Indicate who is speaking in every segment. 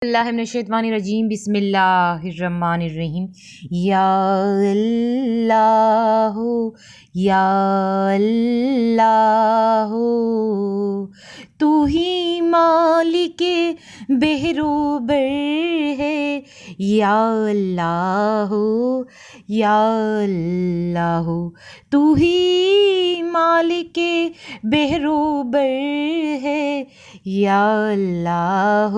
Speaker 1: اللہ من الشیطان الرجیم بسم اللہ الرحمن الرحیم یا اللہ یا اللہ تو ہی مالک بہروبر ہے یا اللہ یا اللہ تو ہی مالک بہروبر ہے یا اللہ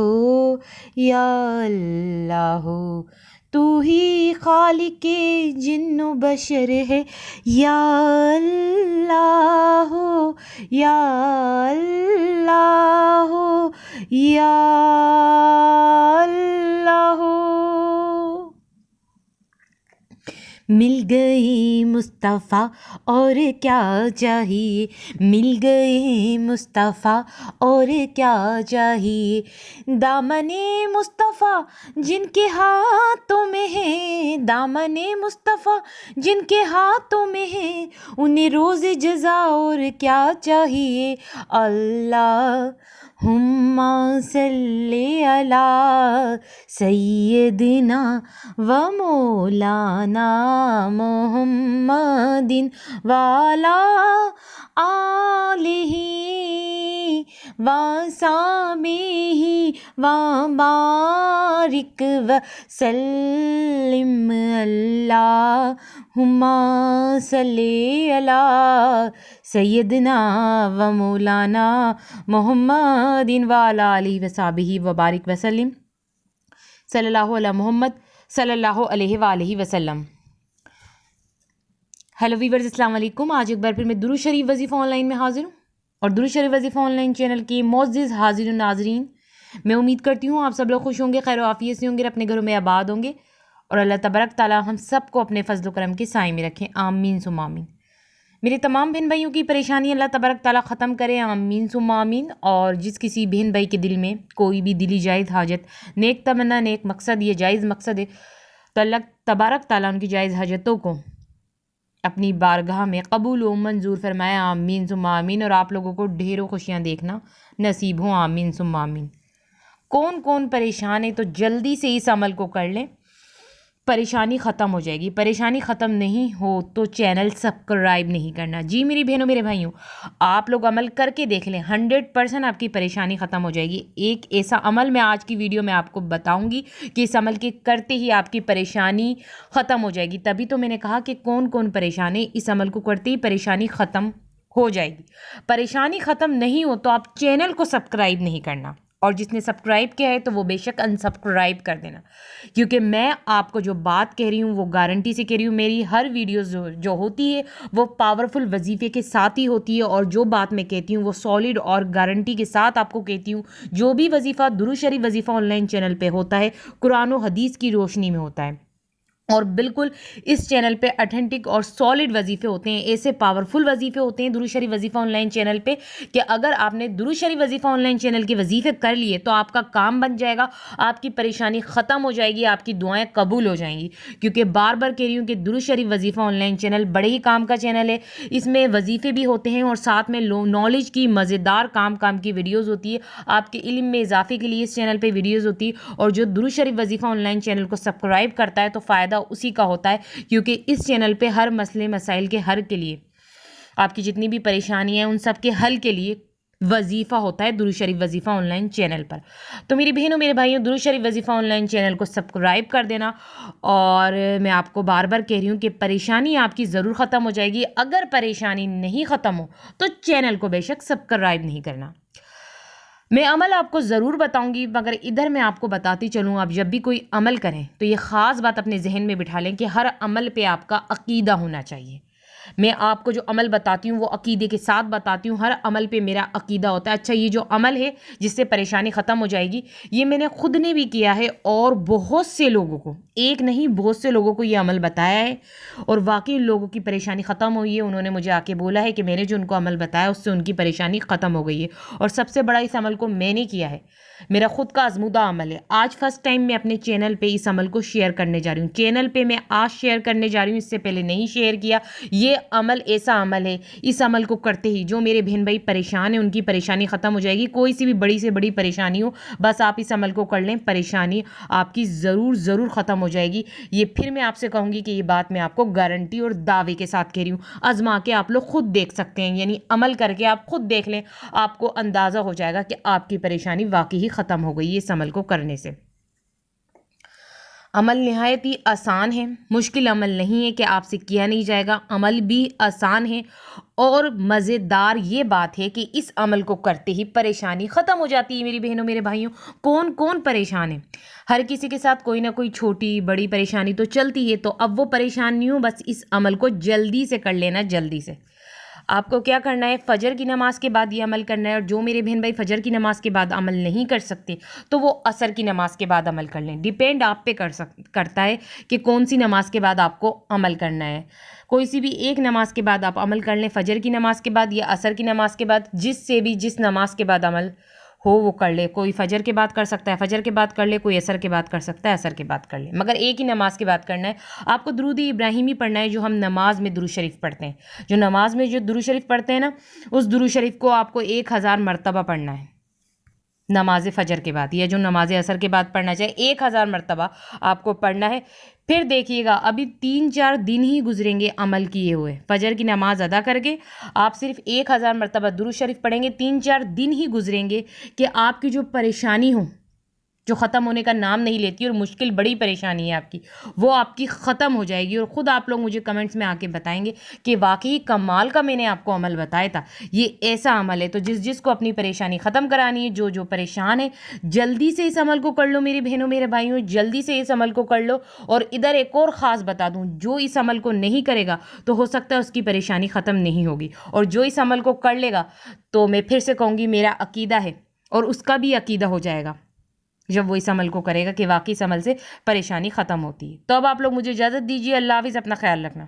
Speaker 1: یا اللہ تو ہی خالق جن و بشر ہے یا اللہ یا اللہ یا اللہ مل گئی مصطفیٰ اور کیا چاہیے مل گئی مصطفیٰ اور کیا چاہیے دامن مصطفیٰ جن کے ہاتھوں میں ہے دامن مصطفیٰ جن کے ہاتھوں میں ہے انہیں روز جزا اور کیا چاہیے اللہ صلی علی سیدنا و مولانا محمد وعلی آلہ وصحبہ وبارک وسلم اللہم صلی علی سیدنا و مولانا محمد وعلی آلہ وصحبہ وبارک وسلم صلی اللہ علی محمد صلی اللہ علیہ وآلہ وسلم۔ ہیلو ویورز، السلام علیکم۔ آج ایک بار پھر میں درود شریف وظیفہ آن لائن میں حاضر ہوں اور درود شریف وظیفہ آن لائن چینل کے معزز حاضر و ناظرین، میں امید کرتی ہوں آپ سب لوگ خوش ہوں گے، خیر و عافیت سے ہوں گے، اپنے گھروں میں آباد ہوں گے اور اللہ تبارک تعالیٰ ہم سب کو اپنے فضل و کرم کے سائے میں رکھیں، آمین ثم آمین۔ میرے تمام بہن بھائیوں کی پریشانی اللہ تبارک تعالیٰ ختم کرے، آمین ثم آمین۔ اور جس کسی بہن بھائی کے دل میں کوئی بھی دلی جائز حاجت، نیک تمنا، نیک مقصد، یہ جائز مقصد ہے تو اللہ تبارک تعالیٰ ان کی جائز حاجتوں کو اپنی بارگاہ میں قبول و منظور فرمائے، آمین ثم آمین۔ اور آپ لوگوں کو ڈھیروں خوشیاں دیکھنا نصیب ہوں، آمین ثم آمین۔ کون کون پریشان ہے تو جلدی سے اس عمل کو کر لیں، پریشانی ختم ہو جائے گی۔ پریشانی ختم نہیں ہو تو چینل سبسکرائب نہیں کرنا۔ جی میری بہنوں میرے بھائیوں، آپ لوگ عمل کر کے دیکھ لیں، 100% آپ کی پریشانی ختم ہو جائے گی۔ ایک ایسا عمل میں آج کی ویڈیو میں آپ کو بتاؤں گی کہ اس عمل کے کرتے ہی آپ کی پریشانی ختم ہو جائے گی۔ تبھی تو میں نے کہا کہ کون کون پریشان ہے، اس عمل کو کرتے ہی پریشانی ختم ہو جائے گی۔ پریشانی ختم نہیں ہو تو آپ چینل کو سبسکرائب نہیں کرنا، اور جس نے سبسکرائب کیا ہے تو وہ بے شک انسبسکرائب کر دینا، کیونکہ میں آپ کو جو بات کہہ رہی ہوں وہ گارنٹی سے کہہ رہی ہوں۔ میری ہر ویڈیوز جو ہوتی ہے وہ پاورفل وظیفے کے ساتھ ہی ہوتی ہے، اور جو بات میں کہتی ہوں وہ سالڈ اور گارنٹی کے ساتھ آپ کو کہتی ہوں۔ جو بھی وظیفہ درود شریف وظیفہ آن لائن چینل پہ ہوتا ہے قرآن و حدیث کی روشنی میں ہوتا ہے، اور بالکل اس چینل پہ اتھینٹک اور سالڈ وظیفے ہوتے ہیں، ایسے پاورفل وظیفے ہوتے ہیں درود شریف وظیفہ آن لائن چینل پہ کہ اگر آپ نے درود شریف وظیفہ آن لائن چینل کے وظیفے کر لیے تو آپ کا کام بن جائے گا، آپ کی پریشانی ختم ہو جائے گی، آپ کی دعائیں قبول ہو جائیں گی۔ کیونکہ بار بار کہہ رہی ہوں کہ درود شریف وظیفہ آن لائن چینل بڑے ہی کام کا چینل ہے، اس میں وظیفے بھی ہوتے ہیں اور ساتھ میں نالج کی مزیدار کام کی ویڈیوز ہوتی ہے، آپ کے علم میں اضافے کے لیے اس چینل پہ ویڈیوز ہوتی ہے۔ اور جو درود شریف وظیفہ آن لائن چینل کو سبسکرائب کرتا ہے تو فائدہ اسی کا ہوتا ہے، کیونکہ اس چینل پہ ہر مسئلے مسائل کے حل کے لیے، آپ کی جتنی بھی پریشانی ہیں ان سب کے حل کے لیے وظیفہ ہوتا ہے درود شریف وظیفہ آن لائن چینل پر۔ تو میری بہنوں میرے بھائیوں، درود شریف وظیفہ آن لائن چینل کو سبسکرائب کر دینا، اور میں آپ کو بار بار کہہ رہی ہوں کہ پریشانی آپ کی ضرور ختم ہو جائے گی۔ اگر پریشانی نہیں ختم ہو تو چینل کو بے شک سبسکرائب نہیں کرنا۔ میں عمل آپ کو ضرور بتاؤں گی، مگر ادھر میں آپ کو بتاتی چلوں، آپ جب بھی کوئی عمل کریں تو یہ خاص بات اپنے ذہن میں بٹھا لیں کہ ہر عمل پہ آپ کا عقیدہ ہونا چاہیے۔ میں آپ کو جو عمل بتاتی ہوں وہ عقیدے کے ساتھ بتاتی ہوں، ہر عمل پہ میرا عقیدہ ہوتا ہے۔ اچھا، یہ جو عمل ہے جس سے پریشانی ختم ہو جائے گی، یہ میں نے خود نے بھی کیا ہے اور بہت سے لوگوں کو، ایک نہیں بہت سے لوگوں کو یہ عمل بتایا ہے، اور واقعی لوگوں کی پریشانی ختم ہوئی ہے۔ انہوں نے مجھے آ کے بولا ہے کہ میں نے جو ان کو عمل بتایا اس سے ان کی پریشانی ختم ہو گئی ہے، اور سب سے بڑا اس عمل کو میں نے کیا ہے، میرا خود کا آزمودہ عمل ہے۔ آج فرسٹ ٹائم میں اپنے چینل پہ اس عمل کو شیئر کرنے جا رہی ہوں، چینل پہ میں آج شیئر کرنے جا رہی ہوں، اس سے پہلے نہیں شیئر کیا۔ یہ یہ عمل ایسا عمل ہے، اس عمل کو کرتے ہی جو میرے بہن بھائی پریشان ہیں ان کی پریشانی ختم ہو جائے گی. کوئی سی بھی بڑی سے بڑی پریشانی ہو، بس آپ اس عمل کو کر لیں، پریشانی آپ کی ضرور ختم ہو جائے گی. یہ پھر میں آپ سے کہوں گی کہ یہ بات میں آپ کو گارنٹی اور دعوے کے ساتھ کہہ رہی ہوں. آزما کے آپ لوگ خود دیکھ سکتے ہیں، یعنی عمل کر کے آپ خود دیکھ لیں، آپ کو اندازہ ہو جائے گا کہ آپ کی پریشانی واقعی ہی ختم ہو گئی اس عمل کو کرنے سے. عمل نہایت ہی آسان ہے، مشکل عمل نہیں ہے کہ آپ سے کیا نہیں جائے گا. عمل بھی آسان ہے اور مزیدار یہ بات ہے کہ اس عمل کو کرتے ہی پریشانی ختم ہو جاتی ہے. میری بہنوں میرے بھائیوں، کون پریشان ہے؟ ہر کسی کے ساتھ کوئی نہ کوئی چھوٹی بڑی پریشانی تو چلتی ہے. تو اب وہ پریشان نہیں ہو، بس اس عمل کو جلدی سے کر لینا. جلدی سے آپ کو کیا کرنا ہے؟ فجر کی نماز کے بعد یہ عمل کرنا ہے. اور جو میرے بہن بھائی فجر کی نماز کے بعد عمل نہیں کر سکتے تو وہ عصر کی نماز کے بعد عمل کر لیں. ڈیپینڈ آپ پہ کرتا ہے کہ کون سی نماز کے بعد آپ کو عمل کرنا ہے. کوئی سی بھی ایک نماز کے بعد آپ عمل کر لیں، فجر کی نماز کے بعد یا عصر کی نماز کے بعد، جس سے بھی جس نماز کے بعد عمل ہو وہ کر لے. کوئی فجر کے بعد کر سکتا ہے، فجر کے بعد کر لے. کوئی عصر کے بعد کر سکتا ہے، عصر کے بعد کر لے. مگر ایک ہی نماز کے بعد کرنا ہے. آپ کو درود ابراہیمی پڑھنا ہے جو ہم نماز میں درود شریف پڑھتے ہیں. جو نماز میں جو درود شریف پڑھتے ہیں نا، اس درود شریف کو آپ کو 1000 مرتبہ پڑھنا ہے نماز فجر کے بعد، یا جو نماز عصر کے بعد پڑھنا چاہے 1000 مرتبہ آپ کو پڑھنا ہے. پھر دیکھیے گا ابھی 3-4 دن ہی گزریں گے عمل کیے ہوئے. فجر کی نماز ادا کر کے آپ صرف 1000 مرتبہ درود شریف پڑھیں گے. 3-4 دن ہی گزریں گے کہ آپ کی جو پریشانی ہو، جو ختم ہونے کا نام نہیں لیتی اور مشکل بڑی پریشانی ہے آپ کی، وہ آپ کی ختم ہو جائے گی. اور خود آپ لوگ مجھے کمنٹس میں آ کے بتائیں گے کہ واقعی کمال کا میں نے آپ کو عمل بتایا تھا. یہ ایسا عمل ہے. تو جس کو اپنی پریشانی ختم کرانی ہے، جو پریشان ہے، جلدی سے اس عمل کو کر لو میری بہنوں میرے بھائیوں. جلدی سے اس عمل کو کر لو. اور ادھر ایک اور خاص بتا دوں، جو اس عمل کو نہیں کرے گا تو ہو سکتا ہے اس کی پریشانی ختم نہیں ہوگی، اور جو اس عمل کو کر لے گا تو میں پھر سے کہوں گی میرا عقیدہ ہے اور اس کا بھی عقیدہ ہو جائے گا جب وہ اس عمل کو کرے گا کہ واقعی اس عمل سے پریشانی ختم ہوتی ہے. تو اب آپ لوگ مجھے اجازت دیجیے. اللہ حافظ، اپنا خیال رکھنا.